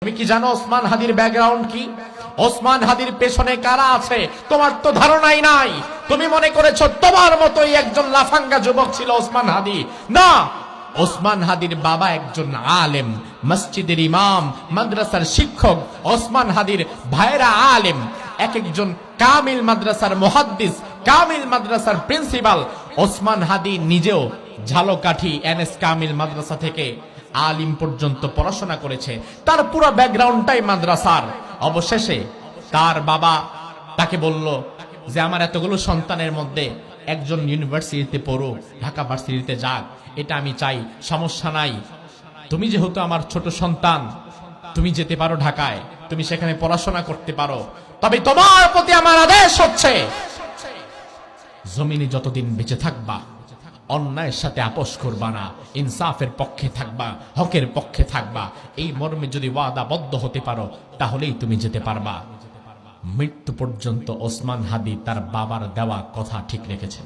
তুমি কি জানো ওসমান হাদির ব্যাকগ্রাউন্ড কি? ওসমান হাদির পেছনে কারা আছে তোমার তো ধারণাই নাই। তুমি মনে করেছো তোমার মতোই একজন লাফাঙ্গা যুবক ছিল ওসমান হাদি। না, ওসমান হাদির বাবা একজন আলেম, মসজিদের ইমাম, মাদ্রাসার শিক্ষক। ওসমান হাদির ভাইরা আলেম, এক একজন কামিল মাদ্রাসার মুহাদ্দিস, কামিল মাদ্রাসার প্রিন্সিপাল। ওসমান হাদি নিজেও ঝালকাঠি এনএস কামিল মাদ্রাসা থেকে আলিম পর্যন্ত পড়াশোনা করেছে। তার পুরো ব্যাকগ্রাউন্ডটাই মাদ্রাসার। অবশেষে তার বাবা তাকে বলল যে আমার এতগুলো সন্তানের মধ্যে একজন ইউনিভার্সিটিতে পড়ুক, ঢাকা ভার্সিটিতে যাক, এটা আমি চাই, সমস্যা নাই। তুমি যেহেতু আমার ছোট সন্তান, তুমি যেতে পারো ঢাকায়, তুমি সেখানে পড়াশোনা করতে পারো, তবে তোমার প্রতি আমার আদেশ হচ্ছে জমিনে যতদিন বেঁচে থাকবা অন্যায়ের সাথে আপোষ করবা না, ইনসাফের পক্ষে থাকবা, হকের পক্ষে থাকবা। এই মর্মে যদি ওয়াদাবদ্ধ হতে পারো তাহলেই তুমি যেতে পারবা। মৃত্যু পর্যন্ত ওসমান হাদি তার বাবার দেওয়া কথা ঠিক রেখেছেন।